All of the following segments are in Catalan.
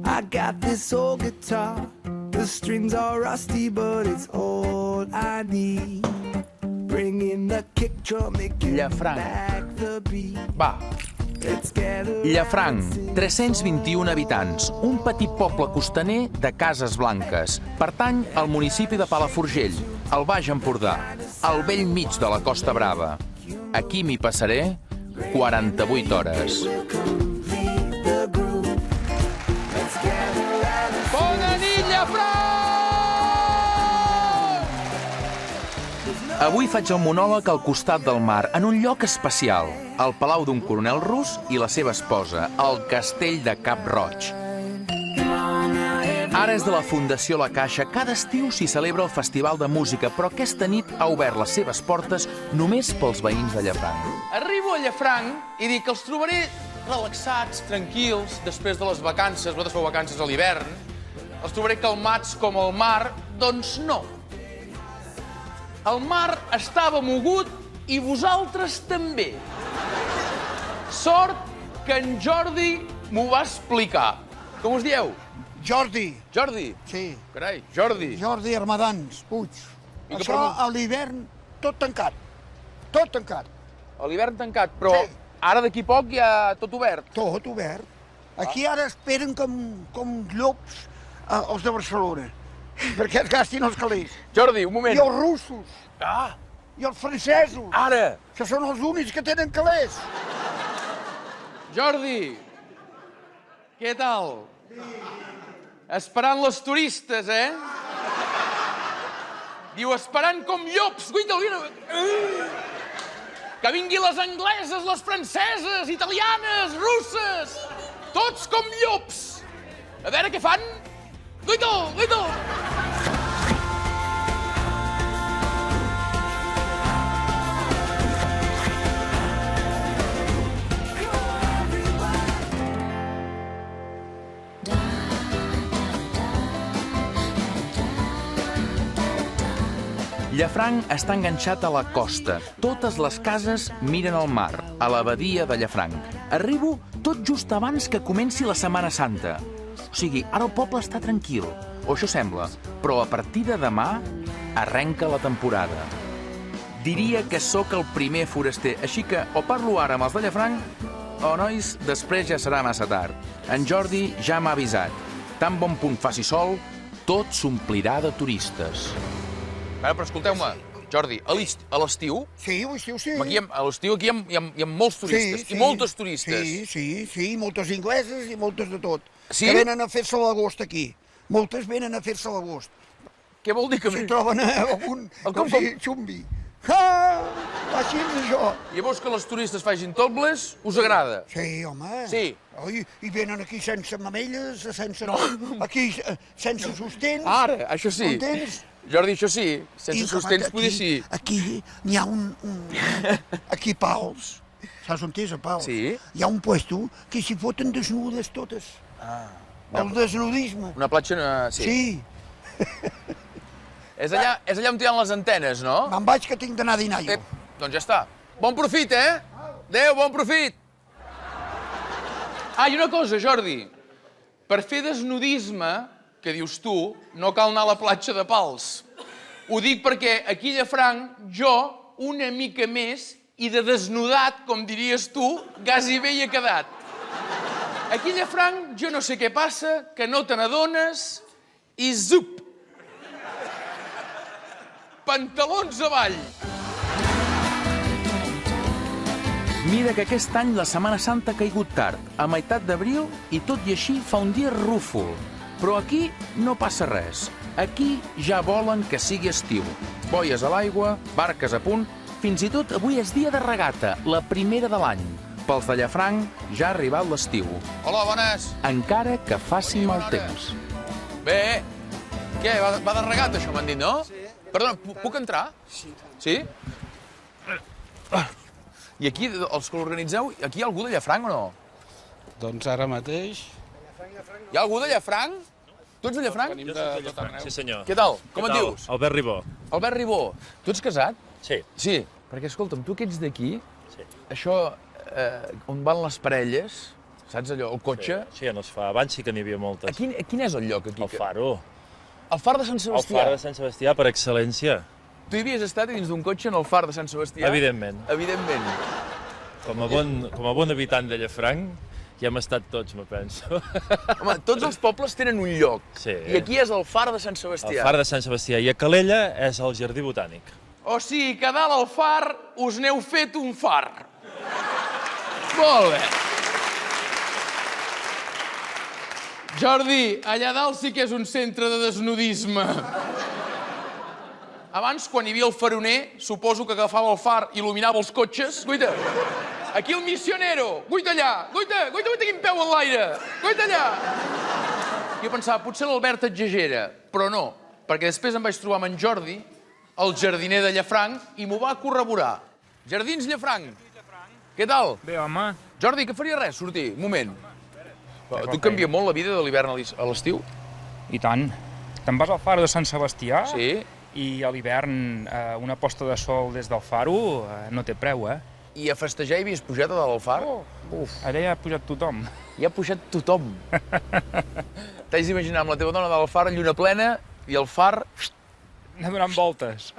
I got this old guitar, the strings are rusty, but it's all I need. Bring in the kick drum, make it back the beat. Va. Llafranc, 321 habitants, un petit poble costaner de cases blanques. Pertany al municipi de Palafrugell, al Baix Empordà, al bell mig de la Costa Brava. Aquí m'hi passaré 48 hores. Bona nit, Llafranc! Avui faig el monòleg al costat del mar, en un lloc especial, al palau d'un coronel rus i la seva esposa, al castell de Cap Roig. Ara és de la Fundació La Caixa. Cada estiu s'hi celebra el Festival de Música, però aquesta nit ha obert les seves portes només pels veïns de Llafranc. Arribo a Llafranc i dic que els trobaré relaxats, tranquils, després de les vacances. Vosaltres feu vacances a l'hivern. Els trobaré calmats com el mar. Doncs no. El mar estava mogut i vosaltres també. Sort que en Jordi m'ho va explicar. Com us dieu? Jordi. Jordi? Sí. Carai, Jordi. Jordi Armadans, Puig. I això a l'hivern tot tancat. Tot tancat. A l'hivern tancat, però sí. Ara d'aquí poc ja tot obert. Tot obert. Aquí ara esperen com llops els de Barcelona, perquè es gastin els calés. Jordi, un moment. I els russos. Ah. I els francesos. Ara. Que són els únics que tenen calés. Jordi, què tal? Sí. Esperant les turistes, eh? Diu, esperant com llops. Que vinguin les angleses, les franceses, italianes, russes. Tots com llops. A veure què fan. Guito, guito. Llafranc està enganxat a la costa. Totes les cases miren al mar, a la badia de Llafranc. Arribo tot just abans que comenci la Setmana Santa. O sigui, ara el poble està tranquil, o això sembla, però a partir de demà arrenca la temporada. Diria que sóc el primer foraster, així que o parlo ara amb els de Llafranc o, nois, després ja serà massa tard. En Jordi ja m'ha avisat. Tan bon punt faci sol, tot s'omplirà de turistes. Però escolteu-me, Jordi, a l'estiu... Sí, a l'estiu sí. A l'estiu aquí hi ha molts turistes, i moltes turistes. Sí, moltes ingleses i moltes de tot. Sí? Que venen a fer-se l'agost aquí. Moltes venen a fer-se l'agost. Què vol dir que... Si troben algun... xumbi. Així és això. Llavors que les turistes facin topless, us agrada? Sí, home. Sí. I venen aquí sense mamelles, sense... Aquí sense sostens. Ara, això sí. Entens? Jordi, això sí. Sense sostens poder sí. Aquí n'hi ha aquí pals. Saps on és, a Pals? Sí. Hi ha un puesto que s'hi foten desnudes totes. El desnudisme. Una platja... Sí. És allà on hi ha les antenes, no? Me'n vaig que tinc d'anar a dinar jo. Doncs ja està. Bon profit, eh? Adéu, bon profit. Ah, i una cosa, Jordi. Per fer desnudisme, que dius tu, no cal anar a la platja de Pals. Ho dic perquè aquí a Llafranc, jo, una mica més, i de desnudat, com diries tu, gairebé hi he quedat. Aquí a Llafranc, jo no sé què passa, que no te n'adones, i zup! Pantalons avall! Mira que aquest any la Setmana Santa ha caigut tard, a meitat d'abril, i tot i així fa un dia rúfol. Però aquí no passa res. Aquí ja volen que sigui estiu. Boies a l'aigua, barques a punt... Fins i tot avui és dia de regata, la primera de l'any. Pels de Llafranc ja ha arribat l'estiu. Hola, bones! Encara que faci mal temps. Bé, què, va de regata això, m'han dit, no? Sí. Perdona, puc entrar? Sí. Sí? I aquí, els que l'organitzeu, aquí hi ha algú de Llafranc o no? Doncs ara mateix... Hi ha algú de Llafranc? Tu ets de Llafranc? Venim de tot arreu. Sí, senyor. Què tal? Com et dius? Albert Ribó. Albert Ribó. Tu ets casat? Sí. Sí, perquè, escolta'm, tu que ets d'aquí, Sí. això on van les parelles, Saps allò, el cotxe? Sí, ja no es fa. Abans sí que n'hi havia moltes. Quin és el lloc aquí? El Faro. El far de Sant El Sebastià? Far de Sant Sebastià, per excel·lència. Tu hi havies estat dins d'un cotxe en el far de Sant Sebastià? Evidentment. Evidentment. Com a bon habitant de Llafranc, ja hem estat tots, me penso. Home, tots els pobles tenen un lloc. Sí. I aquí és el far de Sant El Sebastià. Far de Sant Sebastià. I a Calella és el Jardí Botànic. O sigui que a dalt al far us n'heu fet un far. Molt bé. Jordi, allà dalt sí que és un centre de desnudisme. Abans, quan hi havia el faroner, suposo que agafava el far i il·luminava els cotxes. Guaita, aquí el missionero. Guaita allà. Guaita, quin peu en l'aire. Guaita allà. Jo pensava, potser l'Albert exagera, però no, perquè després em vaig trobar amb en Jordi, el jardiner de Llafranc, i m'ho va corroborar. Jardins Llafranc. Què tal? Bé, home. Jordi, que faria res, sortir? Un moment. Tu canvia molt la vida de l'hivern a l'estiu? I tant. Te'n vas al faro de Sant Sebastià Sí. i a l'hivern una posta de sol des del faro no té preu, eh? I a festejar hi havies pujat a dalt al far? Allà ja ha pujat tothom. Hi ha pujat tothom. T'haig d'imaginar amb la teva dona dalt al far, lluna plena, i el far... Anar donant voltes.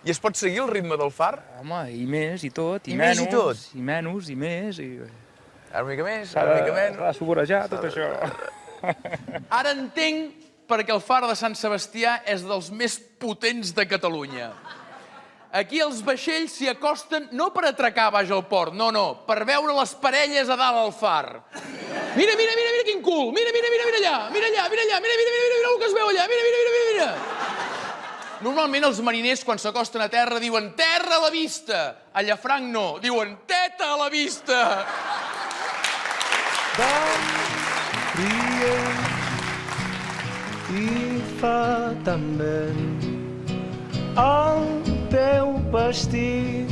I es pot seguir el ritme del far? Home, i més, i tot, i I menys, més i tot? i menys, i més, i... Ara una mica més, ara una mica menys... S'ha de suborejar, tot això. Ara entenc perquè el far de Sant Sebastià és dels més potents de Catalunya. Aquí els vaixells s'hi acosten no per atracar baix al port, no, per veure les parelles a dalt al far. Mira quin cul, mira allà, mira el que es veu allà, mira. Normalment els mariners quan s'acosten a terra diuen terra a la vista. A Llafranc no, diuen teta a la vista. I fa tan vent el teu vestit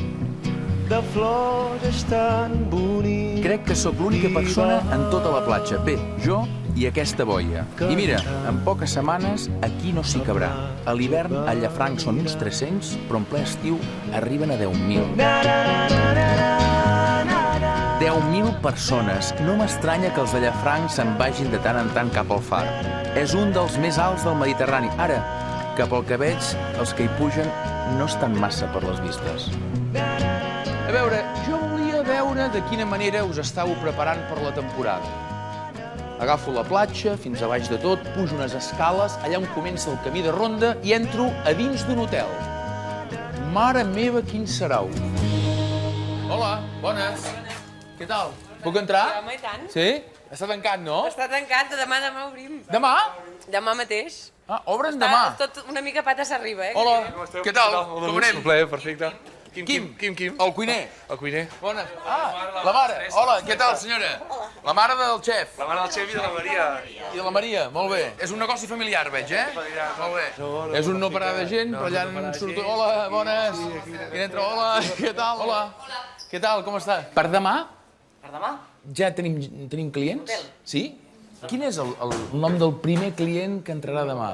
de flors tan bonic. Crec que sóc l'única persona en tota la platja. Bé, jo i aquesta boia. I mira, en poques setmanes aquí no s'hi cabrà. A l'hivern a Llafranc són uns 300, però en ple estiu arriben a 10.000. 10.000 persones. No m'estranya que els de Llafranc se'n vagin de tant en tant cap al far. És un dels més alts del Mediterrani. Ara, que pel que veig, els que hi pugen no estan massa per les vistes. A veure, jo volia veure de quina manera us estàveu preparant per la temporada. Agafo la platja, fins a baix de tot, pujo unes escales, allà on comença el camí de ronda i entro a dins d'un hotel. Mare meva, quin sarau. Hola, bones. Què tal? Puc entrar? Home, i tant. Sí? Està tancat, no? Està tancat, demà obrim. Demà? Demà mateix. Ah, obren demà. Tot una mica patas arriba, eh? Hola, què tal? Com anem? Un plaer, perfecte. Quim. Quim. El cuiner. El cuiner. Bones. Ah, la mare. Hola, què tal, senyora? La mare del xef. La mare del xef i de la Maria. I de la Maria, molt bé. És un negoci familiar, veig, eh? Molt bé. És un no parar de gent, però allà en surt... Hola, bones. Qui entra? Hola, què tal? Hola. Què tal, com està? Per demà? Per demà? Ja tenim clients? Sí? Quin és el nom del primer client que entrarà demà?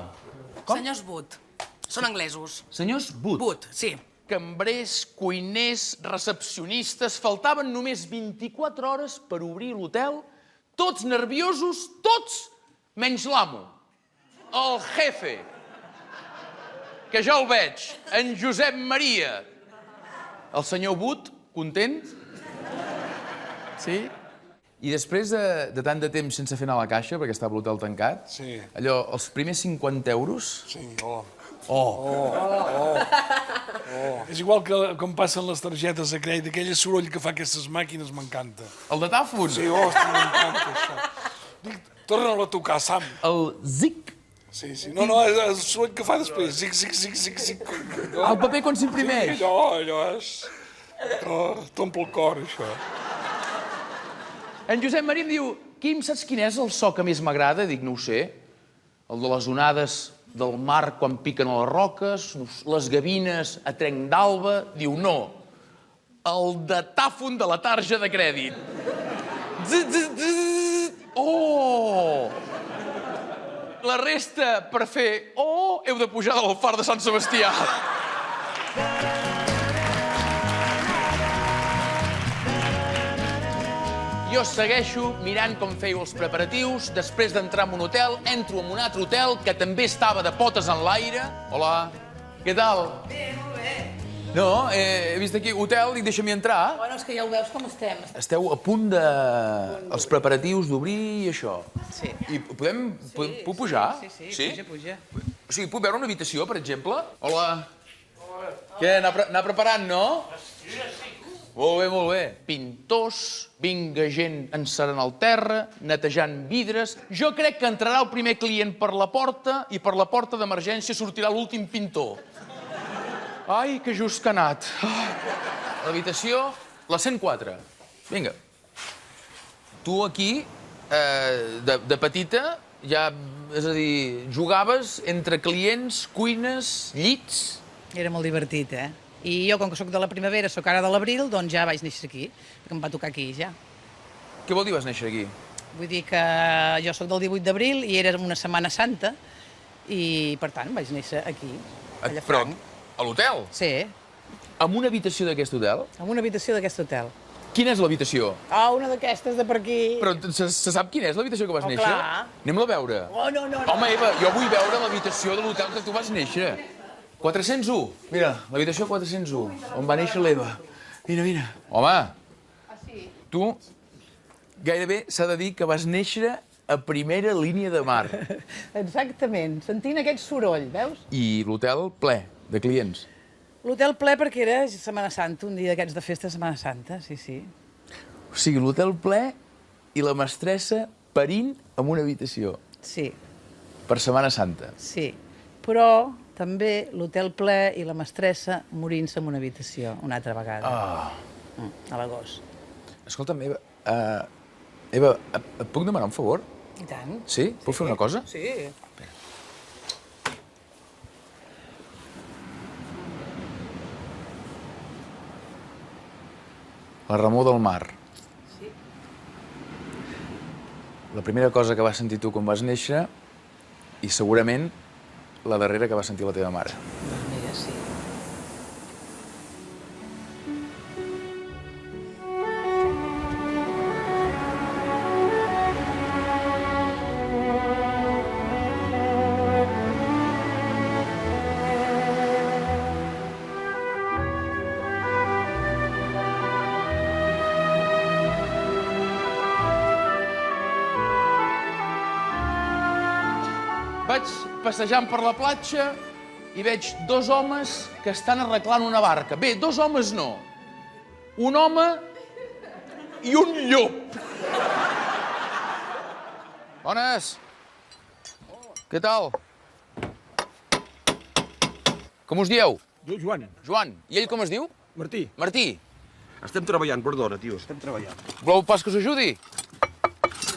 Com? Senyors Wood. Són anglesos. Senyors Wood. Wood, sí. Cambrers, cuiners, recepcionistes, faltaven només 24 hores per obrir l'hotel, tots nerviosos, tots, menys l'amo, el jefe, que ja el veig, en Josep Maria. El senyor Wood, content? Sí? I després de tant de temps sense fer anar a la caixa, perquè estava l'hotel tancat, Sí. allò, els primers 50 euros... Sí, És igual que com passen les targetes de crèdit, aquell soroll que fa aquestes màquines m'encanta. El de Tàfon? Sí, hòstia, m'encanta això. Dic, torna-la a tocar, Sam. El zic? Sí. No, és el soroll que fa després. Zic. El paper quan s'imprimeix? Allò és... T'omple el cor, això. En Josep Maria em diu, Quim, saps quin és el so que més m'agrada? Dic, no ho sé. El de les onades del mar quan piquen a les roques, les gavines a trenc d'alba. Diu, no. El de Tàfon de la tarja de crèdit. Oh! La resta, per fer oh, heu de pujar del far de Sant Sebastià. Jo segueixo mirant com fèieu els preparatius. Després d'entrar en un hotel, entro en un altre hotel que també estava de potes en l'aire. Hola, què tal? Bé, molt bé. No, he vist aquí hotel, dic, deixa'm entrar. Bueno, és que ja ho veus com estem. Esteu a punt de... els preparatius d'obrir i això. Sí. I puc pujar? Sí, puja. O sigui, puc veure una habitació, per exemple? Hola. Què, anar preparant, no? Molt bé. Pintors, vinga gent encerant el terra, netejant vidres... Jo crec que entrarà el primer client per la porta i per la porta d'emergència sortirà l'últim pintor. Ai, que just que ha anat. L'habitació, la 104. Vinga. Tu aquí, de petita, ja, és a dir, jugaves entre clients, cuines, llits... Era molt divertit, eh? I jo, com que sóc de la primavera, sóc ara de l'abril, doncs ja vaig néixer aquí, perquè em va tocar aquí, ja. Què vol dir vas néixer aquí? Vull dir que jo sóc del 18 d'abril i era una Setmana Santa, i, per tant, vaig néixer aquí, a Llafranc. Però a l'hotel? Sí, En una habitació d'aquest hotel? en una habitació d'aquest hotel. Quina és l'habitació? Ah, una d'aquestes de per aquí. Però se sap quina és l'habitació que vas néixer? Clar. Anem-la a veure. Oh, no. Home, Eva, jo vull veure l'habitació de l'hotel que tu vas néixer. 401. Mira, l'habitació 401, on va néixer l'Eva. Mira. Home, tu gairebé s'ha de dir que vas néixer a primera línia de mar. Exactament, sentint aquest soroll, veus? I l'hotel ple de clients. L'hotel ple perquè era Setmana Santa, un dia d'aquests de festa de Setmana Santa, sí. O sigui, l'hotel ple i la mestressa parint en una habitació. Sí, Per Setmana Santa. sí. Però també l'hotel ple i la mestressa morint-se en una habitació, una altra vegada. A l'agost. Escolta'm, Eva, et puc demanar un favor? I tant. Sí? Puc fer una cosa? Sí. La remor del mar. Sí. La primera cosa que vas sentir tu quan vas néixer i segurament la darrera que va sentir la teva mare. Doncs mira, sí. Vaig passejant per la platja i veig dos homes que estan arreglant una barca. Bé, dos homes no. Un home i un llop. Bones. Què tal? Com us dieu? Jo, Joan. Joan. I ell com es diu? Martí. Martí. Estem treballant, perdona, tio, estem treballant. Voleu pas que us ajudi?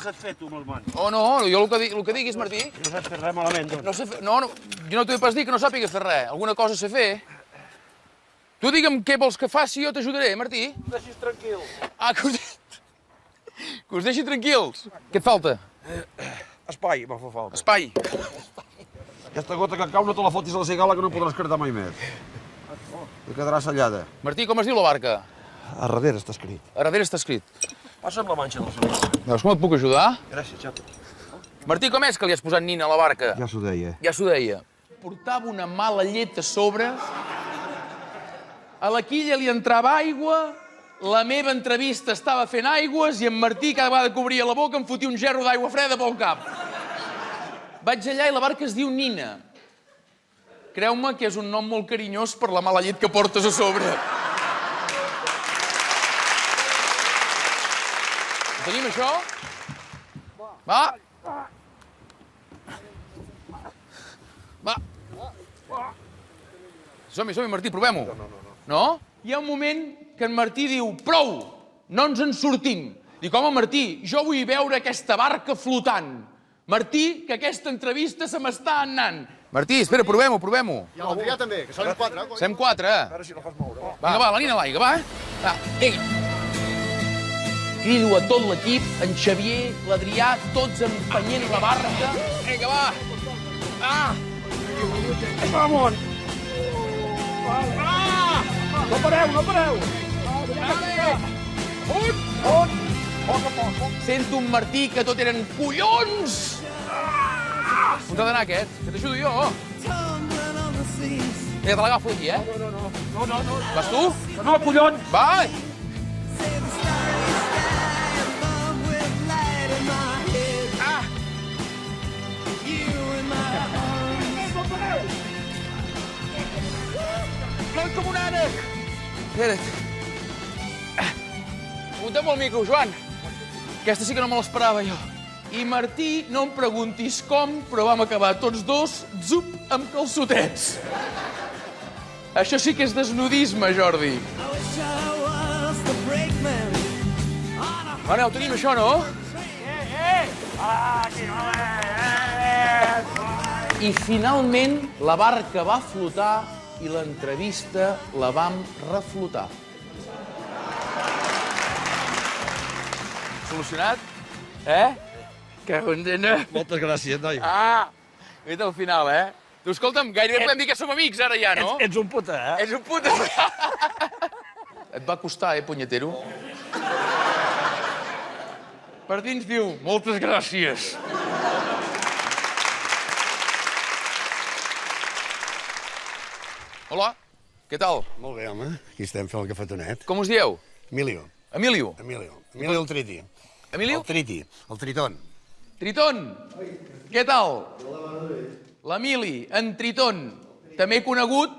Què has fet tu amb les mans? Oh, no, jo el que diguis, Martí. No saps fer res malament, doncs. No sé fer... No, jo no t'ho he pas dit que no sàpiga fer res. Alguna cosa sé fer. Tu digue'm què vols que faci i jo t'ajudaré, Martí. Deixis tranquil. Ah, que us deixi tranquils. Què et falta? Espai, me fa falta. Espai. Aquesta gota que cau no te la fotis a la cigala que no podràs cardar mai més. Te quedarà sellada. Martí, com es diu la barca? A darrere està escrit. A darrere està escrit. Passa'm la manxa del celular. Veus com et puc ajudar? Gràcies, xato. Martí, com és que li has posat nina a la barca? Ja s'ho deia. Ja s'ho deia. Portava una mala llet a sobre, a la quilla li entrava aigua, la meva entrevista estava fent aigües i en Martí cada vegada que obria la boca em fotia un gerro d'aigua freda pel cap. Vaig allà i la barca es diu Nina. Creu-me que és un nom molt carinyós per la mala llet que portes a sobre. Ho tenim, això? Va. Va. Som-hi, Martí, provem-ho. No? Hi ha un moment que en Martí diu prou, no ens en sortim. Dic, home, Martí, jo vull veure aquesta barca flotant. Martí, que aquesta entrevista se m'està anant. Martí, espera, provem-ho. I l'Adrià també, que som 4. Som 4. A veure si la fas moure. Vinga, va, la nina a l'aigua, va. Va, vinga. Crido a tot l'equip, en Xavier, l'Adrià, tots empenyent la barca. Vinga, va. Ah! Vamos! Ah! No pareu! Vale! Un! Sento un Martí que tot eren collons! On t'ha d'anar, aquest? Que t'ajudo jo. Mira, te l'agafo aquí, eh? No. Vas tu? No, collons! Va! Noi com un ànec! Espera't. Aguanta'm el micro, Joan. Aquesta sí que no me l'esperava, jo. I Martí, no em preguntis com, però vam acabar tots dos, zup, amb calçotets. Això sí que és desnudisme, Jordi. Bueno, ho tenim, això, no? I finalment la barca va flotar i l'entrevista la vam reflotar. Solucionat? Que condena. Moltes gràcies, noi. Vete al final, Tu, escolta'm, gairebé podem dir que som amics ara ja, no? Ets un puta, Ets un puta. Et va costar, punyetero? Per dins diu, moltes gràcies. Hola, què tal? Molt bé, home. Aquí estem fent el cafetonet. Com us dieu? Emilio. Emilio. Emilio el Triti. Emilio? El Triti, el Tritón. Triton, què tal? L'Emili, en Triton, també conegut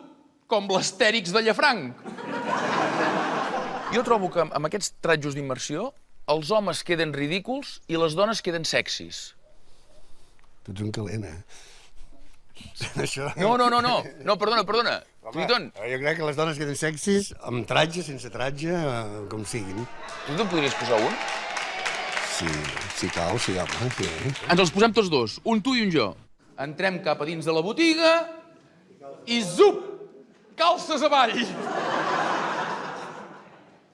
com l'Astèrix de Llafranc. Jo trobo que amb aquests tratjos d'immersió els homes queden ridículs i les dones queden sexis. Tu ets un calent, Això... No, perdona. Triton. Jo crec que les dones queden sexis amb tratge, sense tratge, com siguin. Tu te'n podries posar un? Si cal, sí, home, sí. Ens els posem tots dos, un tu i un jo. Entrem cap a dins de la botiga i zup! Calces avall!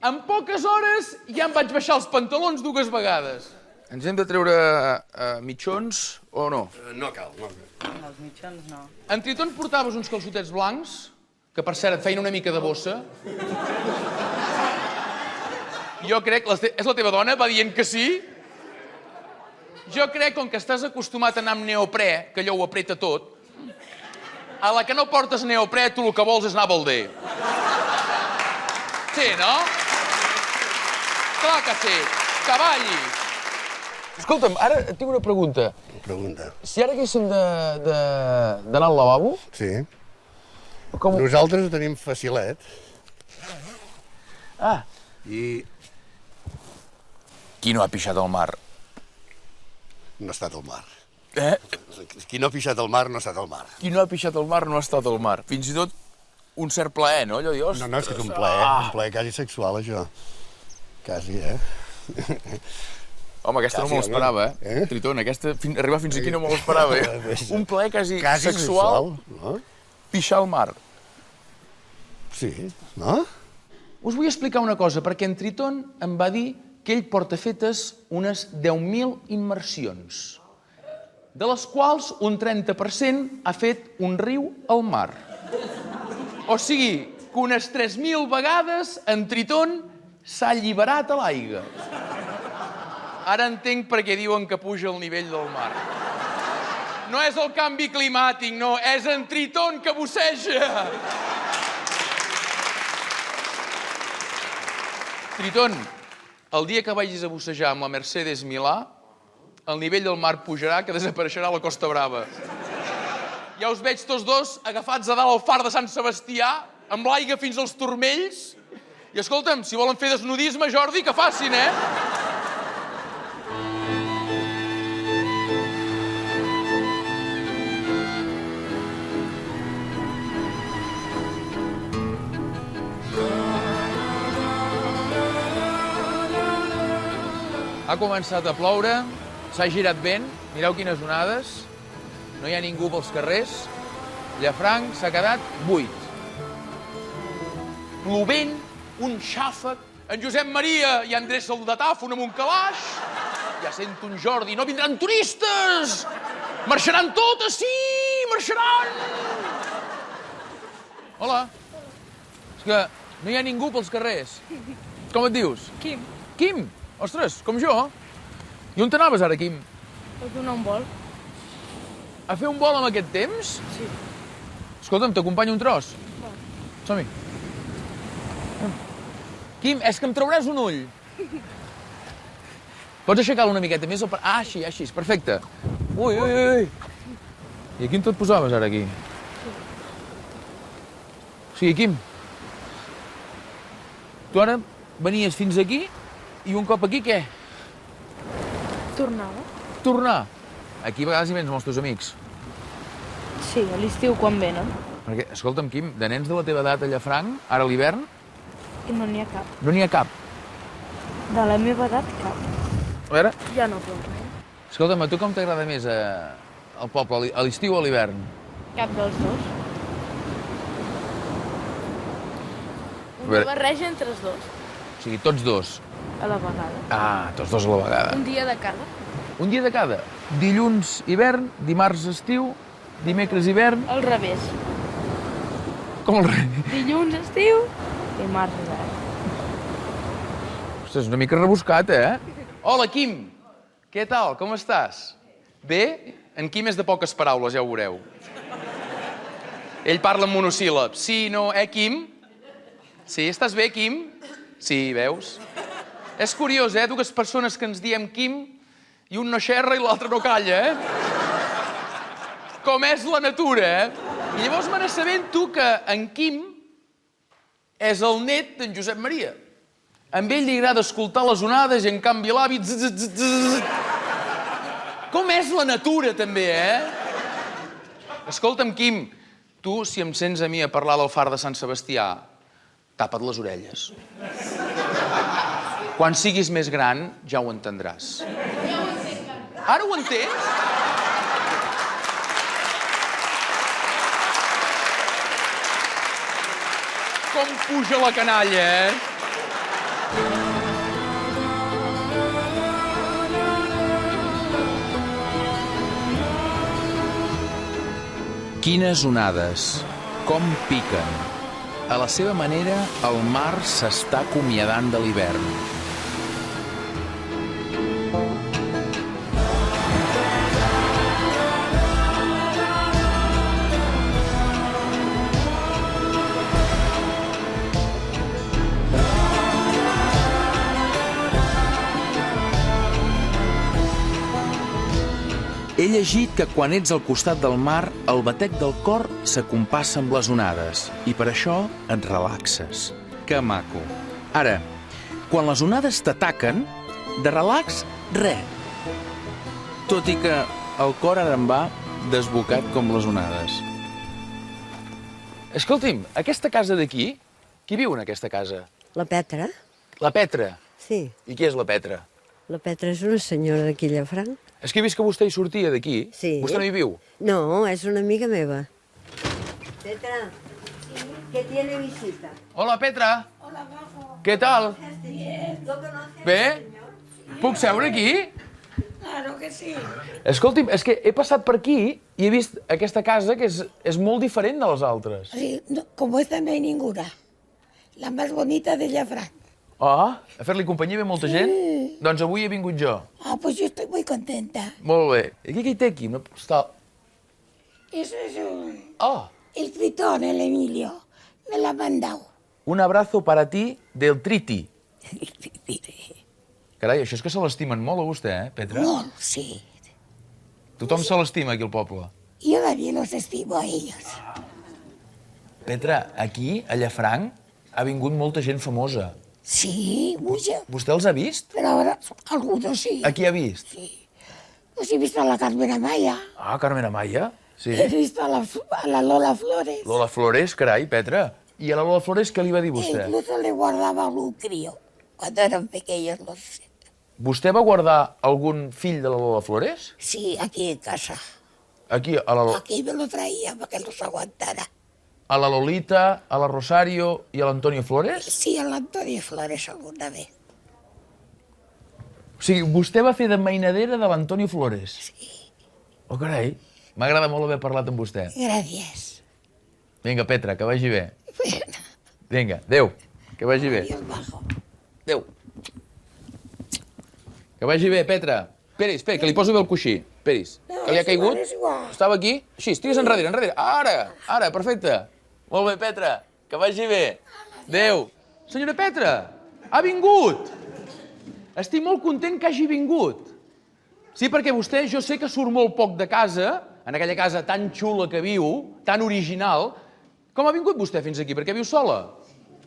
En poques hores ja em vaig baixar els pantalons 2 vegades. Ens hem de treure mitjons o no? No cal, no. Els mitjons no. En Triton portaves uns calçotets blancs, que per cert et feien una mica de bossa. Jo crec, és la teva dona? Va dient que sí? Jo crec, com que estàs acostumat a anar amb neoprè, que allò ho apreta tot, a la que no portes neoprè, tu el que vols és anar a balder. Sí, no? Clar que sí. Que balli. Escolta'm, ara et tinc una pregunta. Pregunta. Si ara haguéssim d'anar al lavabo... Sí. Com... Nosaltres ho tenim facilet. I... Qui no ha pixat al mar? No ha estat al mar. Qui no ha pixat al mar no ha estat al mar. Qui no ha pixat al mar no ha estat al mar. Fins i tot un cert plaer, no? Allò dius... No, és que és un plaer quasi sexual, això. Quasi, Home, aquesta no me l'esperava, Triton, aquesta arribar fins aquí no me l'esperava, Un plaer quasi sexual, no? Pixar al mar. Sí, no? Us vull explicar una cosa, perquè en Triton em va dir que ell porta fetes unes 10.000 immersions, de les quals un 30% ha fet un riu al mar. O sigui, que unes 3.000 vegades en Triton s'ha alliberat a l'aigua. Ara entenc per què diuen que puja el nivell del mar. No és el canvi climàtic, no, és en Triton que busseja. Triton, el dia que vagis a bussejar amb la Mercedes Milà, el nivell del mar pujarà, que desapareixerà la Costa Brava. Ja us veig tots dos agafats a dalt al far de Sant Sebastià, amb l'aigua fins als turmells. I escolta'm, si volen fer desnudisme, Jordi, que facin, Ha començat a ploure, s'ha girat vent, mireu quines onades, no hi ha ningú pels carrers, Llafranc s'ha quedat buit. Plovent, un xàfec, en Josep Maria ja endreça el datàfon amb un calaix, ja sento un Jordi, no vindran turistes! Marxaran totes, sí, marxaran! Hola. És que no hi ha ningú pels carrers. Com et dius? Quim. Quim? Ostres, com jo. I on t'anaves ara, Quim? A donar un vol. A fer un vol amb aquest temps? Sí. Escolta'm, t'acompanyo un tros. Som-hi. Quim, és que em trauràs un ull. Pots aixecar-lo una miqueta més? Ah, així, així, perfecte. Ui, ui, ui. I aquí on et posaves ara, aquí? O sigui, Quim, tu ara venies fins aquí i un cop aquí, què? Tornava. Tornar. Aquí a vegades hi vens amb els teus amics. Sí, a l'estiu quan venen. Perquè, escolta'm, Quim, de nens de la teva edat a Llafranc, ara a l'hivern, I no n'hi ha cap. no n'hi ha cap. De la meva edat, cap. A veure, Ja no torna. escolta'm, a tu com t'agrada més el poble, a l'estiu o a l'hivern? Cap dels dos. A veure. Una barreja entre els dos, O sigui, tots dos. a la vegada. Ah, tots dos a la vegada. Un dia de cada. Un dia de cada. Dilluns, hivern, dimarts, estiu, dimecres, hivern... Al revés. Com el rei. Dilluns, estiu, dimarts, hivern. Ostres, una mica rebuscat, eh? Hola, Quim. Què tal? Com estàs? Bé? En Quim és de poques paraules, ja ho veureu. Ell parla en monosíl·labs. Sí, no, Quim? Sí, estàs bé, Quim? Sí, veus? És curiós, dues persones que ens diem Quim i un no xerra i l'altre no calla, Com és la natura, I llavors me n'assabento que en Quim és el net d'en Josep Maria. A ell li agrada escoltar les onades i, en canvi, l'avi... Com és la natura, també, Escolta'm, Quim, tu, si em sents a mi a parlar del far de Sant Sebastià, tapa't les orelles. Quan siguis més gran, ja ho entendràs. Ara ho entens? Com puja la canalla, Quines onades, com piquen. A la seva manera, el mar s'està acomiadant de l'hivern. He llegit que quan ets al costat del mar, el batec del cor s'acompassa amb les onades i per això et relaxes. Que maco. Ara, quan les onades t'ataquen, de relax, res. Tot i que el cor ara em va desbocat com les onades. Escolti'm, aquesta casa d'aquí, qui viu en aquesta casa? La Petra? La Petra? Sí. I qui és la Petra? La Petra és una senyora d'aquí a Llafranc. És que he vist que vostè hi sortia d'aquí. Sí. Vostè no hi viu? No, és una amiga meva. Petra, que tiene visita. Hola, Petra. Hola, bajo. ¿Qué tal? Bien. ¿Lo conoces? Bé? Puc seure aquí? Claro que sí. Escolti'm, és que he passat per aquí i he vist aquesta casa que és molt diferent de les altres. Sí, no, como esta no hay ninguna. La más bonita de Llafranc. Ah, a fer-li companyia ve molta gent? Doncs avui he vingut jo. Ah, pues yo estoy muy contenta. Molt bé. I què hi té aquí? Una postal. Eso es Ah, el tritón, el Emilio. Me la ha mandado. un abrazo para ti del Triti. Carai, això és que se l'estimen molt a vostè, Petra? Molt, sí. Tothom se l'estima aquí al poble. Yo también los estimo a ellos. Petra, aquí, a Llafranc, ha vingut molta gent famosa. Sí, mucha. Vostè els ha vist? Pero ahora algunos sí. A qui ha vist? Sí. Pues he visto a la Carmen Amaya. Ah, Carmen Amaya? Sí. He visto a la Lola Flores. Lola Flores, carai, Petra. I a la Lola Flores què li va dir vostè? Incluso le guardaba un crío cuando eran pequeños los... Vostè va guardar algun fill de la Lola Flores? Sí, aquí en casa. Aquí, a la, Aquí me lo traía para que los aguantara. a la Lolita, a la Rosario i a l'Antonio Flores? Sí, a l'Antonio Flores alguna vez. O sigui, vostè va fer de mainadera de l'Antonio Flores? Sí. Oh, carai. M'agrada molt haver parlat amb vostè. Gràcies. Vinga, Petra, que vagi bé. Vinga, adéu. Que vagi bé. Adiós, bajo. Adéu. Que vagi bé, Petra. Espera, que li poso bé el coixí. Esperis, que li ha caigut. Estava aquí. Així, estigues enrere. Ara, perfecte. Molt bé, Petra, que vagi bé. Adéu. Senyora Petra, ha vingut. Estic molt content que hagi vingut. Sí, perquè vostè, jo sé que surt molt poc de casa, en aquella casa tan xula que viu, tan original. Com ha vingut vostè fins aquí? Perquè viu sola.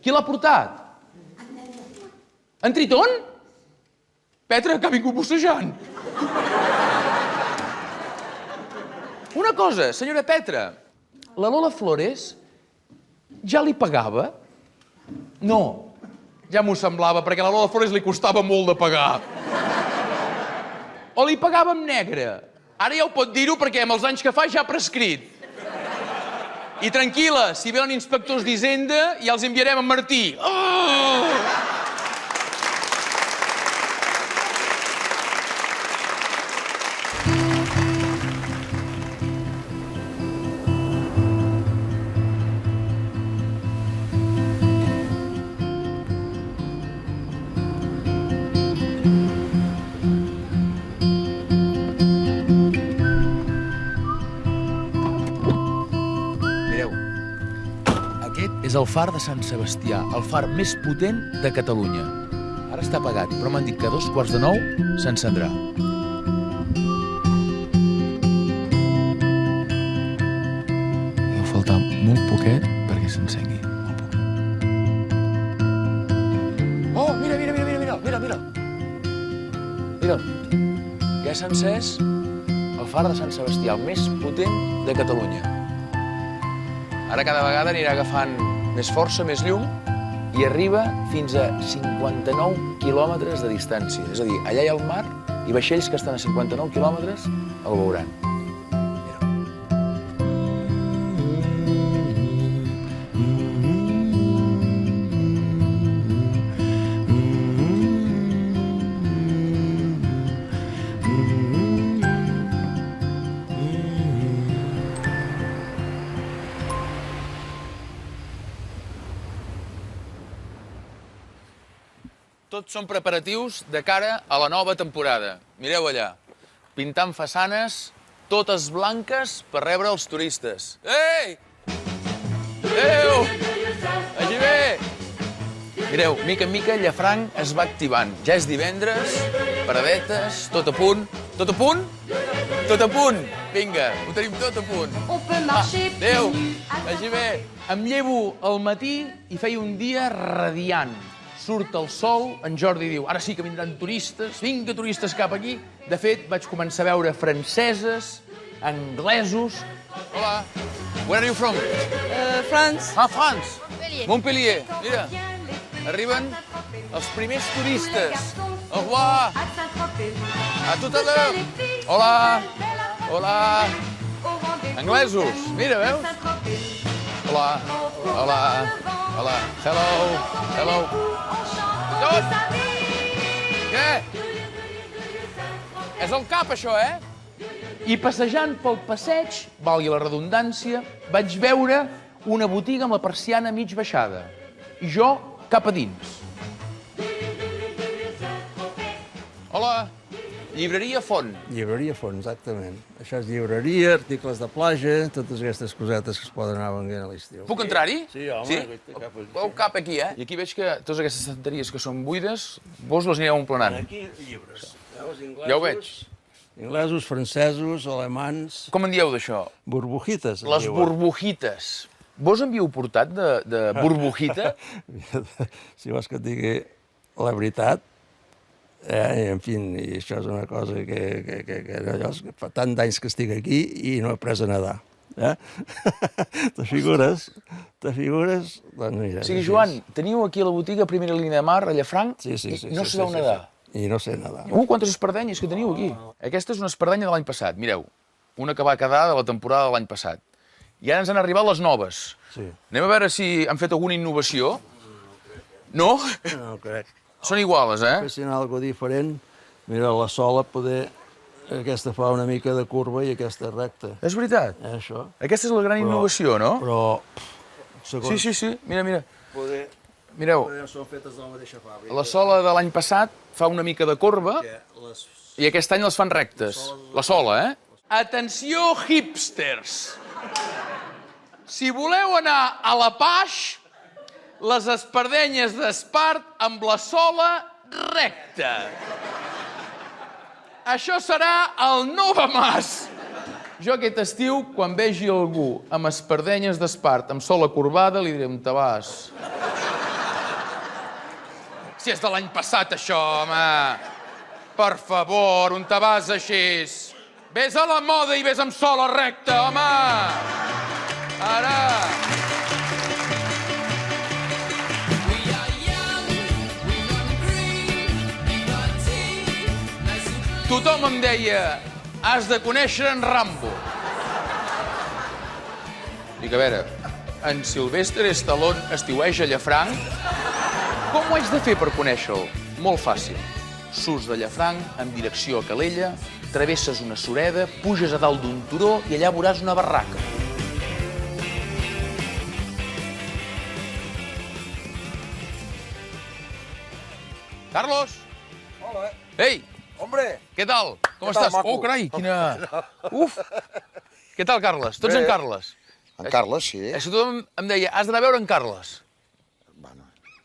Qui l'ha portat? En Triton? Petra, que ha vingut bussejant. Una cosa, senyora Petra, la Lola Flores ja li pagava? No, ja m'ho semblava, perquè a la Lola Flores li costava molt de pagar. O li pagava en negre? Ara ja ho pot dir-ho perquè amb els anys que fa ja ha prescrit. I tranquil·la, si venen inspectors d'Hisenda ja els enviarem a Martí. Oh! És el far de Sant Sebastià, el far més potent de Catalunya. Ara està apagat, però m'han dit que a 8:45 s'encendrà. Deu faltar molt poquet perquè s'encengui. Oh, mira. Mira, ja s'ha encès el far de Sant Sebastià, el més potent de Catalunya. Ara cada vegada anirà agafant més força, més llum, i arriba fins a 59 quilòmetres de distància. És a dir, allà hi ha el mar i vaixells que estan a 59 quilòmetres el veuran. Tots són preparatius de cara a la nova temporada. Mireu allà, pintant façanes, totes blanques per rebre els turistes. Ei! Adéu! Vagi bé! Mireu, mica en mica Llafranc es va activant. Ja és divendres, paradetes, tot a punt. Tot a punt? Tot a punt! Vinga, ho tenim tot a punt. Adéu! Vagi bé! Em llevo al matí i feia un dia radiant. Surt el sol, en Jordi diu, ara sí que vindran turistes, vinga turistes cap aquí. De fet, vaig començar a veure franceses, anglesos... Hola, where are you from? France. Ah, France. Montpellier. Mira, arriben els primers turistes. Au revoir. A tot a l'heure. Hola. Hola. Anglesos. Mira, veus? Hola. Hola. Hola. Hello. Hello. Tot! Què? És el cap, això, I passejant pel passeig, valgui la redundància, vaig veure una botiga amb la persiana mig baixada. I jo, cap a dins. Hola, llibreria Font. Llibreria Font, exactament. Això és llibreria, articles de platja, totes aquestes cosetes que es poden anar venguent a l'estiu. Puc entrar-hi? Sí, home. Sí? Veu cap aquí, I aquí veig que totes aquestes estanteries que són buides, vos les anireu emplenant. Aquí, llibres. Ja ho veig. Inglesos, francesos, alemans... Com en dieu d'això? Burbujites. Les burbujites. Vos en havíeu portat de burbujita? Si vols que et digui la veritat, en fi, i això és una cosa que fa tant d'anys que estic aquí i no he après a nedar. Te figures? Doncs mira... O sigui, Joan, teniu aquí a la botiga Primera Línia de Mar, a Llafranc, i no sabeu nedar. I no sé nedar. Quantes espardenyes que teniu aquí. Aquesta és una espardenya de l'any passat, mireu. Una que va quedar de la temporada de l'any passat. I ara ens han arribat les noves. Anem a veure si han fet alguna innovació. No? No crec. Són iguals, Fessin alguna cosa diferent. Mira, la sola poder... Aquesta fa una mica de curva i aquesta recta. És veritat? Això. Aquesta és la gran innovació, no? Però... Sí. Mira. Poder... Mireu, Són fetes de la mateixa fàbrica. la sola de l'any passat fa una mica de corba i aquest any les fan rectes. La sola, eh? Atenció, hipsters! Si voleu anar a la Paix, les espardenyes d'Espart amb la sola recta. Això serà el Nova Mas. Jo aquest estiu, quan vegi algú amb espardenyes d'Espart amb sola corbada, li diré, on te vas? Si és de l'any passat, això, home. Per favor, on te vas així? Ves a la moda i ves amb sola recta, home! Ara! Tothom em deia, has de conèixer en Rambo. Dic, a veure, en Sylvester Stallone estiueja a Llafranc? Com ho haig de fer per conèixer-lo? Molt fàcil. Surts de Llafranc en direcció a Calella, travesses una sureda, puges a dalt d'un turó i allà veuràs una barraca. Carlos! Hola. Ei! Hombre! Què tal? Com Què tal, estàs? maco? Oh, carai, quina... Uf! Què tal, Carles? Tots en Carles? En Carles, sí. És que tothom em deia, has d'anar a veure en Carles.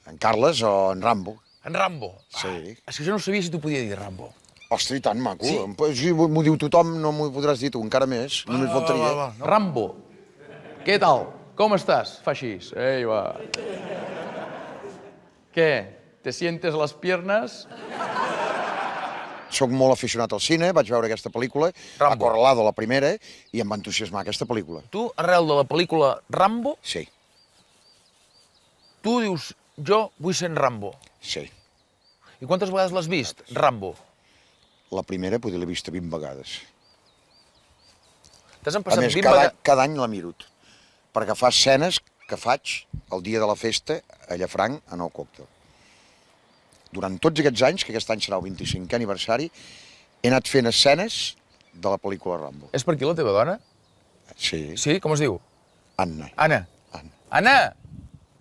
En Carles o en Rambo. En Rambo? Sí. És que jo no sabia si tu podia dir Rambo. Ostres, i tant, maco. Sí? Sí, m'ho diu tothom, no m'ho podràs dir tu, encara més. Només faltaria. Rambo, què tal? Com estàs? Fa així. Ei, va. Què? ¿Te sientes las piernas? Soc molt aficionat al cine, vaig veure aquesta pel·lícula, Acorralado, la primera, i em va entusiasmar aquesta pel·lícula. Tu, arrel de la pel·lícula Rambo... Sí. Tu dius, jo vull ser en Rambo. Sí. I quantes vegades l'has vist, Rambo? La primera potser l'he vista 20 vegades. T'has A empassat més, 20 vegades... cada any la miro, perquè fa escenes que faig el dia de la festa a Llafranc, en el còctel. Durant tots aquests anys, que aquest any serà el 25è aniversari, he anat fent escenes de la pel·lícula Rambo. És per aquí la teva dona? Sí. Sí? Com es diu? Anna. Anna. Anna!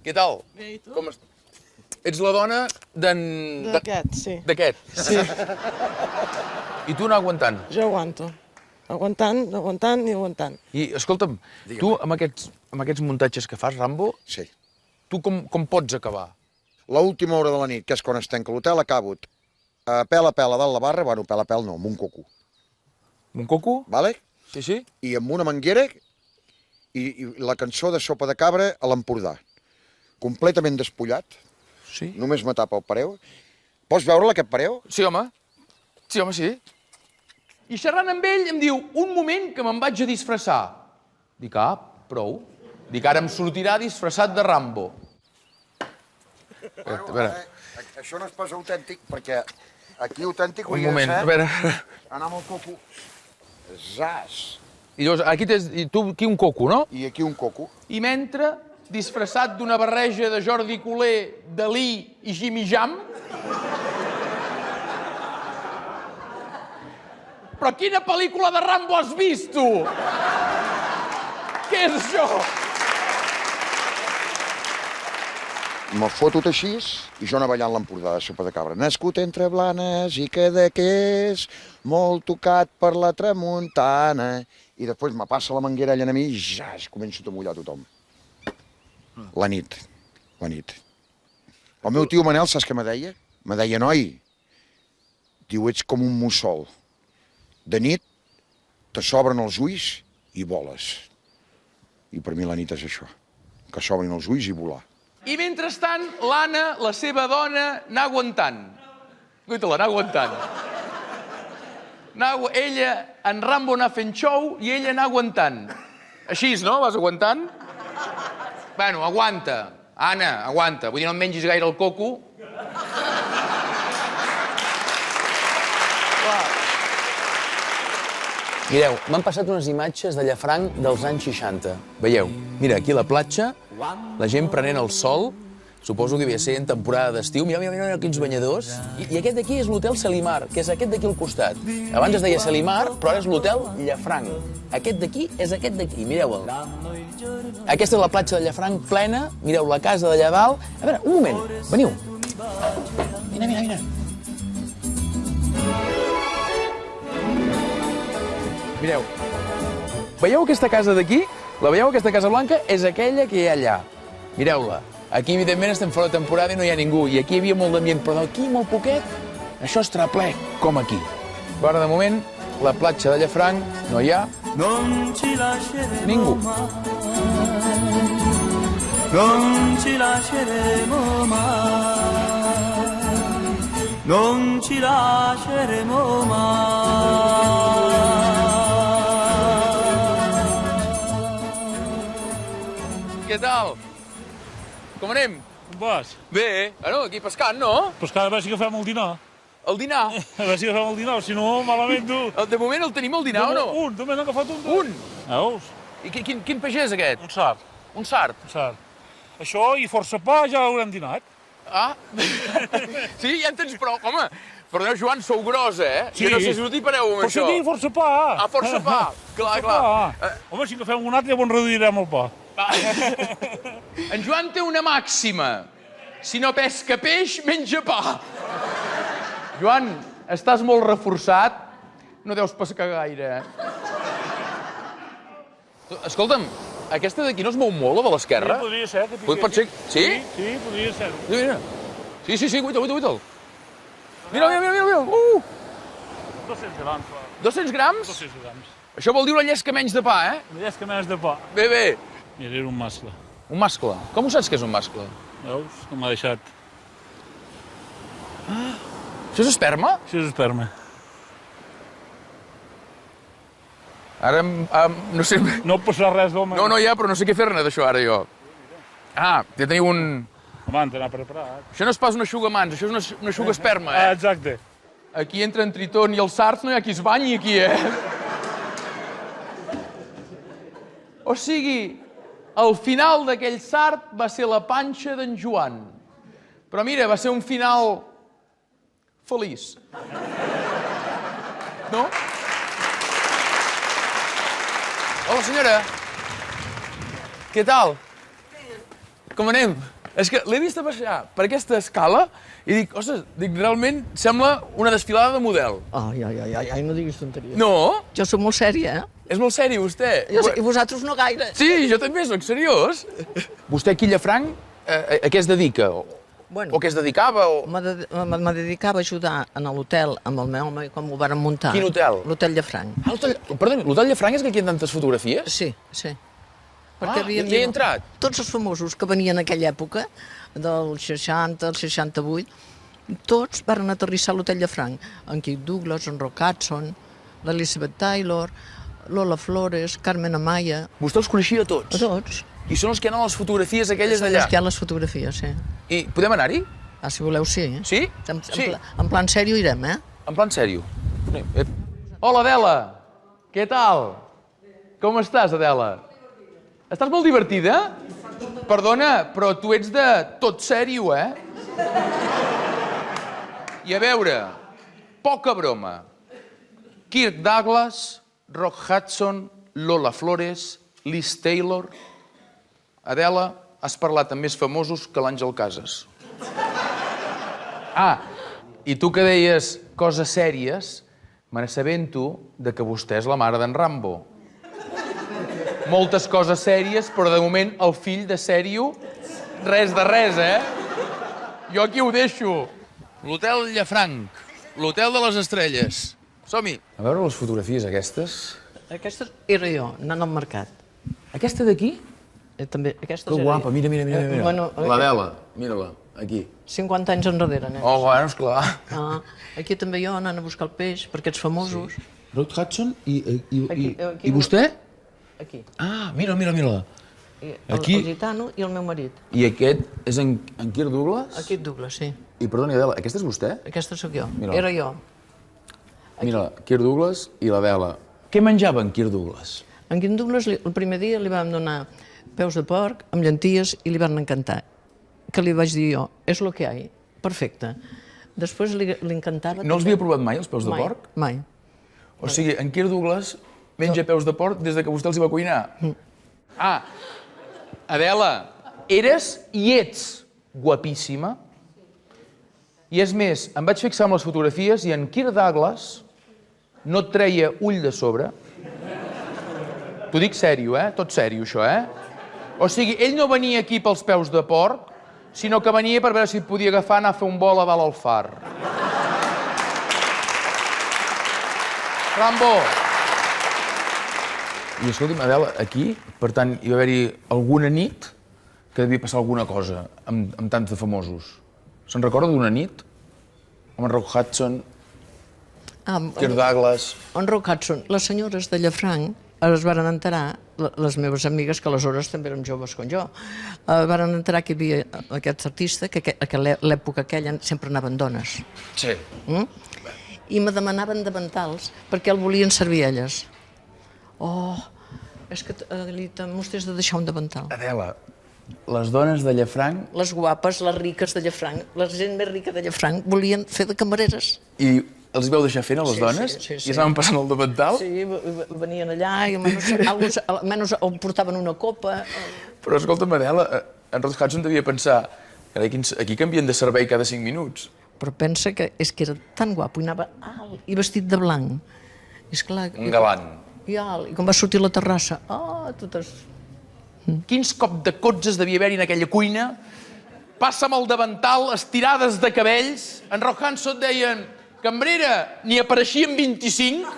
Què tal? Bé, i tu? Com ets la dona d'en... D'aquest, sí. D'aquest? Sí. I tu anar aguantant? Jo aguanto. Aguantant, aguantant i aguantant. I, escolta'm, tu amb aquests muntatges que fas, Rambo, sí. Tu com pots acabar? L'última hora de la nit, que és quan es tanca l'hotel, acabo a pela dalt la barra, bueno, pela no, amb un coco. Amb un coco? Vale? Sí, sí. I amb una manguera i la cançó de Sopa de Cabra a l'Empordà. Completament despullat. Sí. Només me tapa el pareu. Pots veure-la, aquest pareu? Sí, home. Sí, home, sí. I xerrant amb ell em diu, un moment que me'n vaig a disfressar. Dic, prou. Dic, ara em sortirà disfressat de Rambo. Bueno, això no és pas autèntic, perquè aquí autèntic ho Un hi ha moment, de ser. a veure. Anar amb el coco. Zas. I llavors, aquí tens, i tu aquí un coco, no? I aquí un coco. I mentre, disfressat d'una barreja de Jordi Culer, Dalí i Jimmy Jam... Però quina pel·lícula de Rambo has vist, tu? Què és això? Me foto així i jo anar ballant l'Empordà de Sopa de Cabra. Nascut entre Blanes i Cadaqués, molt tocat per la tramuntana. I després me passa la manguera allà a mi i ja començo a mullar tothom. La nit. El meu tio Manel, saps què me deia? Me deia, noi, diu, ets com un mussol. De nit te s'obren els ulls i voles. I per mi la nit és això, que s'obrin els ulls i volar. I mentrestant, l'Anna, la seva dona, anar aguantant. Escolta-la, anar aguantant. Ella, en Rambo anar fent xou i ella anar aguantant. Així, no? Vas aguantant? Bueno, aguanta. Anna, aguanta. Vull dir, no em mengis gaire el coco. Mireu, m'han passat unes imatges de Llafranc dels anys 60. Veieu? Mira, aquí a la platja, la gent prenent el sol, Suposo que devia ser en temporada d'estiu. Mira, mira, mira, quins banyadors. I aquest d'aquí és l'hotel Selimar, que és aquest d'aquí al costat. Abans es deia Selimar, però ara és l'hotel Llafranc. Aquest d'aquí és aquest d'aquí, mireu-el. Aquesta és la platja de Llafranc plena, mireu la casa d'allà dalt. A veure, un moment, veniu. Mira, mira, mira. Mireu, veieu aquesta casa d'aquí? La veieu, aquesta casa blanca? És aquella que hi ha allà. Mireu-la. Aquí, evidentment, estem fora de temporada i no hi ha ningú. I aquí hi havia molt d'ambient, però d'aquí, molt poquet, això estarà ple, com aquí. Però ara, de moment, la platja de Llafranc no hi ha ningú. Non ci lasceremo mai, non ci lasceremo mai. Què tal? Com anem? Com vas? Bé, bueno, aquí pescant, no? Pescant, a veure si agafem el dinar. El dinar? A veure si agafem el dinar, si no, malament tu. De moment el tenim, el dinar, o no? Un, només n'ha agafat un. Un? Veus? I quin peix és aquest? Un sard. Un sard? Un sard. Això i força pa ja haurem dinat. Ah? Sí, ja en tens prou. Home, perdoneu, Joan, sou gros, eh? Sí. Jo no sé si us dipareu amb Força això. dir, força pa. Ah, força pa. Clar, clar. Home, si agafem un altre, llavors reduirem el pa. En Joan té una màxima. Si no pesca peix, menja pa. Joan, estàs molt reforçat. No deus pescar gaire, Escolta'm, aquesta d'aquí no es mou molt, la de l'esquerra? Sí, podria ser. Pot ser? Sí? Sí, podria ser. Mira. Sí, guaita'l. Mira. 200 grams. 200 grams? 200 grams. Això vol dir una llesca menys de pa, eh? Una llesca menys de pa. Bé. Mira, era un mascle. Un mascle? Com ho saps que és un mascle? Veus? Com m'ha deixat. Això és esperma? Això és esperma. Ara, no sé... No passarà res d'home. No, ja, però no sé què fer-ne d'això ara, jo. Ah, ja teniu un... Home, t'anà preparat. Això no és pas una xugamans, això és una xugasperma, Ah, exacte. Aquí entre en Triton i els sards no hi ha qui es banyi aquí, O sigui, el final d'aquell sard va ser la panxa d'en Joan. Però mira, va ser un final feliç. No? Hola, senyora. Què tal? Com anem? És que l'he vist baixar per aquesta escala i dic, ostres, realment sembla una desfilada de model. Ai, no diguis tonteries. No? Jo soc molt sèria, És molt sèrio, vostè. I vosaltres no gaire. Sí, jo també soc seriós. Vostè aquí a Llafranc, a què es dedica? O què es dedicava? Me dedicava a ajudar en l'hotel amb el meu home quan ho vàrem muntar. Quin hotel? L'hotel Llafranc. Perdó, l'hotel Llafranc és que aquí hi ha tantes fotografies? Sí. Hi he entrat? Tots els famosos que venien en aquella època, del 60, el 68, tots van aterrissar a l'hotel Llafranc. En Kirk Douglas, en Rock Hudson, l'Elizabeth Taylor, Lola Flores, Carmen Amaya... Vostè els coneixia a tots? A tots. I són els que hi ha les fotografies aquelles d'allà? Són els que hi ha les fotografies, sí. I podem anar-hi? Ah, si voleu, sí. Sí? En plan sèrio irem, En plan sèrio. Hola, Adela. Què tal? Com estàs, Adela? Estàs molt divertida? Perdona, però tu ets de tot sèrio, I a veure, poca broma. Kirk Douglas, Rock Hudson, Lola Flores, Liz Taylor... Adela, has parlat amb més famosos que l'Àngel Casas. Ah, i tu que deies coses sèries, me n'assabento que vostè és la mare d'en Rambo. Moltes coses sèries, però de moment el fill de sèrio, res de res, Jo aquí ho deixo. L'hotel Llafranc, l'hotel de les estrelles. Som-hi. A veure les fotografies aquestes. Aquesta era jo, anant al mercat. Aquesta d'aquí? També, aquesta que guapa, mira. L'Adela, mira-la, aquí. 50 anys enrere, nens. Oh, bueno, esclar. Aquí també jo anant a buscar el peix, per aquests famosos. Rock Hudson i vostè? Aquí. Ah, mira-la. El gitano i el meu marit. I aquest és en Kirk Douglas? Kirk Douglas, sí. I perdoni, Adela, aquesta és vostè? Aquesta sóc jo, era jo. Mira, Kirk Douglas i l'Adela. Què menjava en Kirk Douglas? En Kirk Douglas el primer dia li vam donar peus de porc amb llenties i li van encantar. que li vaig dir jo, és lo que hi, perfecte. Després li encantava... No els havia provat mai, els peus de porc? Mai. O sigui, en Kirk Douglas menja peus de porc des que vostè els hi va cuinar. Ah, Adela, eres i ets guapíssima. I és més, em vaig fixar en les fotografies i en Kirk Douglas no et treia ull de sobre. T'ho dic sèrio, Tot sèrio, això, O sigui, ell no venia aquí pels peus de porc, sinó que venia per veure si et podia agafar, anar a fer un vol a dalt al far. Rambo! I escolti'm, Adela, aquí, per tant, hi va haver-hi alguna nit que devia passar alguna cosa amb tants de famosos. Se'n recorda d'una nit? Amb en Rock Hudson, Kirk Douglas... En Rock Hudson, les senyores de Llafranc es van enterar, les meves amigues, que aleshores també eren joves com jo, van enterar que hi havia aquest artista, que a l'època aquella sempre anaven dones. Sí. I me demanaven davantals perquè el volien servir elles. Oh, és que Adelita, m'ho has de deixar un davantal. Adela, les dones de Llafranc... Les guapes, les riques de Llafranc, la gent més rica de Llafranc, volien fer de camareres. I els vau deixar fent a les dones? Sí. I estaven passant el davantal? Sí, venien allà i almenys portaven una copa. Però escolta'm, Adela, en Rock Hudson devia pensar aquí canvien de servei cada 5 minuts. Però pensa que era tan guapo, i anava alt i vestit de blanc. Un galant. I alt, i quan va sortir a la terrassa, totes... Quins cop de cotzes devia haver-hi en aquella cuina? Passa'm el davantal, estirades de cabells. En Rock Hudson deien, cambrera, n'hi apareixien 25?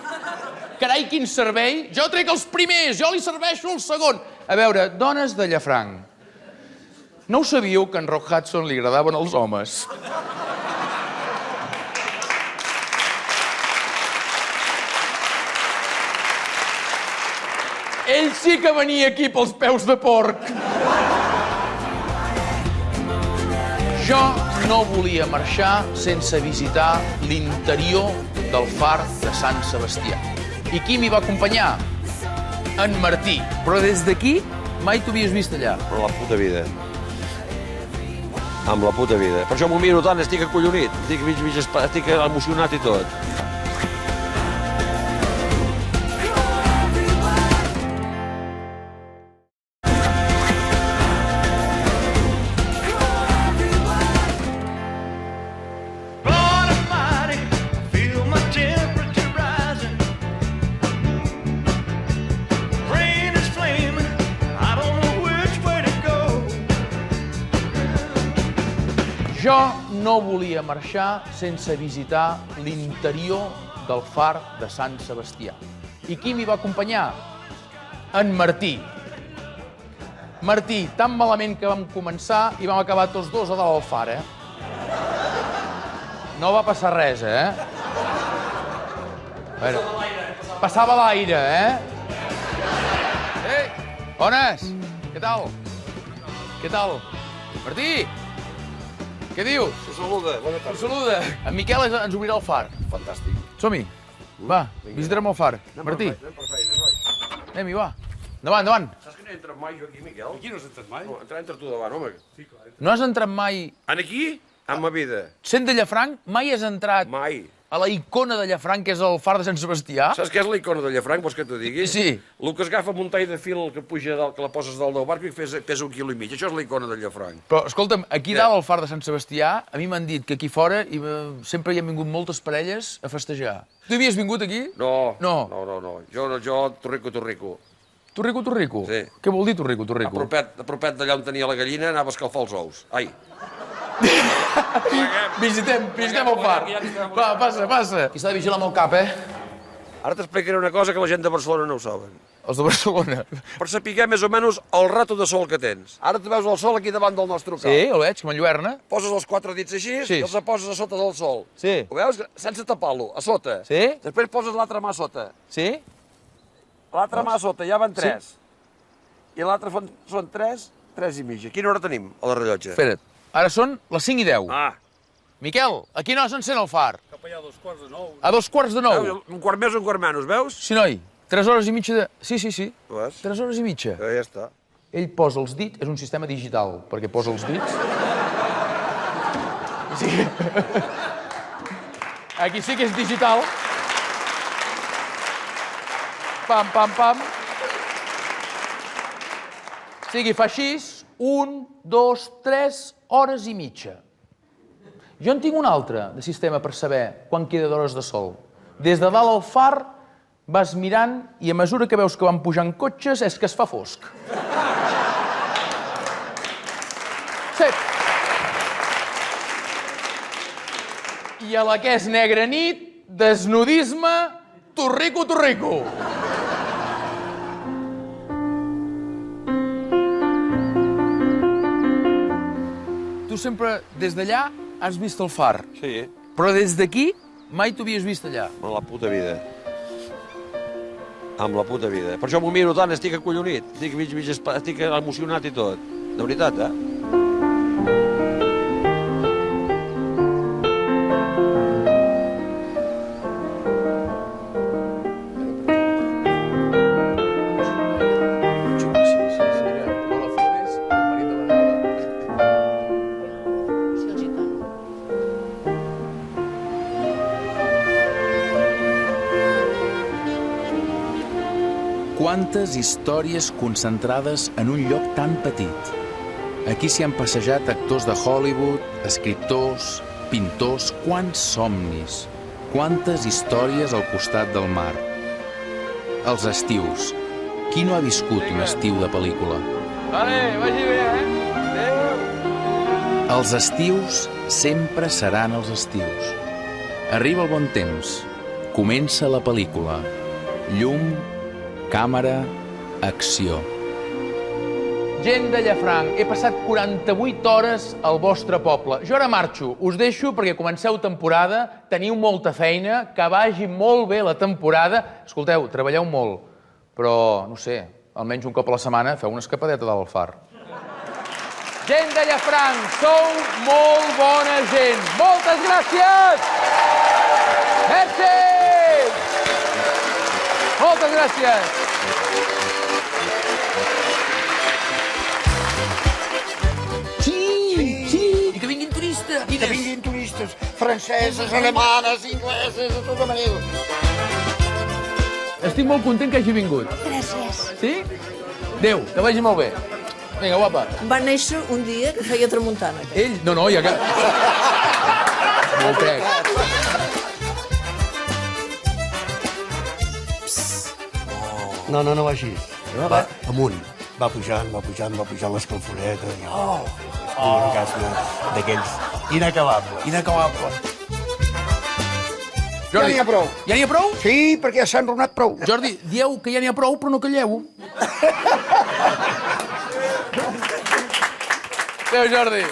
Carai, quin servei! Jo trec els primers, jo li serveixo el segon. A veure, dones de Llafranc, no ho sabíeu que en Rock Hudson li agradaven els homes? Ell sí que venia aquí pels peus de porc. Jo no volia marxar sense visitar l'interior del far de Sant Sebastià. I qui m'hi va acompanyar? En Martí. Però des d'aquí mai t'ho havies vist allà. Però la puta vida. Amb la puta vida. Per això m'ho miro tant, estic acollonit. Estic emocionat i tot. Jo no volia marxar sense visitar l'interior del far de Sant Sebastià. I qui m'hi va acompanyar? En Martí. Martí, tan malament que vam començar i vam acabar tots dos a dalt del far, No va passar res, A veure, passava l'aire, Ei, bones! Què tal? Què tal? Martí! Què dius? Us saluda, bona tarda. Us saluda. En Miquel ens obrirà el far. Fantàstic. Som-hi. Va, visitarem el far. Martí. Anem-hi, va. Endavant, endavant. Saps que no he entrat mai jo aquí, Miquel? Aquí no has entrat mai? No, entra tu davant, home. Sí, clar. No has entrat mai... En aquí? En ma vida. Sent de Llafranc, mai has entrat... Mai. A la icona de Llafranc, que és el far de Sant Sebastià? Saps què és la icona de Llafranc, vols que t'ho digui? Sí. El que es agafa amb un tall de fil que puja dalt, que la poses dalt del barco i pesa 1,5 quilos. Això és la icona de Llafranc. Però, escolta'm, aquí dalt al far de Sant Sebastià, a mi m'han dit que aquí fora sempre hi han vingut moltes parelles a festejar. Tu hi havies vingut aquí? No. No. Jo, torrico. Torrico? Sí. Què vol dir torrico? Apropet d'allà on tenia la gallina, anava a escalfar els ous. Ai. Visitem el far. Va, passa. Aquí s'ha de vigilar amb el cap, Ara t'explicaré una cosa que la gent de Barcelona no ho saben. Els de Barcelona? Per saber més o menys el rato de sol que tens. Ara tu veus el sol aquí davant del nostre cap. Sí, el veig, com enlluerna. Poses els 4 dits així i els poses a sota del sol. Sí. Ho veus? Sense tapar-lo, a sota. Sí. Després poses l'altra mà a sota. Sí. L'altra mà a sota, ja van 3. I l'altra són 3 i mitja. Quina hora tenim, a la rellotge? Espera't. Ara són les 5:10. Miquel, a quina hora s'encén el far? Cap allà a 2:45. A 2:45? Un quart més, un quart menys, veus? Sí, noi. 3 hores i mitja de... Sí. Veus? 3 hores i mitja. Ja està. Ell posa els dits, és un sistema digital, perquè posa els dits Sí. Aquí sí que és digital. Pam, pam, pam. O sigui, fa així, 1, 2, 3 hores i mitja. Jo en tinc un altre de sistema per saber quan queda d'hores de sol. Des de dalt al far vas mirant i a mesura que veus que van pujant cotxes és que es fa fosc. Sí. I a la que és negra nit, desnudisme, torrico, torrico. Tu sempre, des d'allà, has vist el far. Sí. Però des d'aquí mai t'ho havies vist allà. Amb la puta vida. Amb la puta vida. Per això m'ho miro tant, estic acollonit. Estic emocionat i tot. De veritat, eh? Quantes històries concentrades en un lloc tan petit. Aquí s'hi han passejat actors de Hollywood, escriptors, pintors, quants somnis, quantes històries al costat del mar. Els estius. Qui no ha viscut un estiu de pel·lícula? Vale, vagi bé, Adéu. Els estius sempre seran els estius. Arriba el bon temps. Comença la pel·lícula. Llum, càmera, acció. Gent de Llafranc, he passat 48 hores al vostre poble. Jo ara marxo, us deixo perquè comenceu temporada, teniu molta feina, que vagi molt bé la temporada. Escolteu, treballeu molt, però, no sé, almenys un cop a la setmana feu una escapadeta dalt al far. Gent de Llafranc, sou molt bona gent. Moltes gràcies! Merci! Moltes gràcies! Sí! I que vinguin turistes! I que vinguin turistes franceses, alemanes, ingleses, de tota manera. Estic molt content que hagi vingut. Gràcies. Sí? Adéu, que vagi molt bé. Vinga, guapa. Va néixer un dia que feia tramuntana. Ell? No, ja que... No ho crec. No va així. Va amunt. Va pujant l'escalfoneta. Un orgasme d'aquells inacabable. Inacabable. Ja n'hi ha prou. Ja n'hi ha prou? Sí, perquè s'ha enronat prou. Jordi, dieu que ja n'hi ha prou, però no calleu. Adéu, Jordi.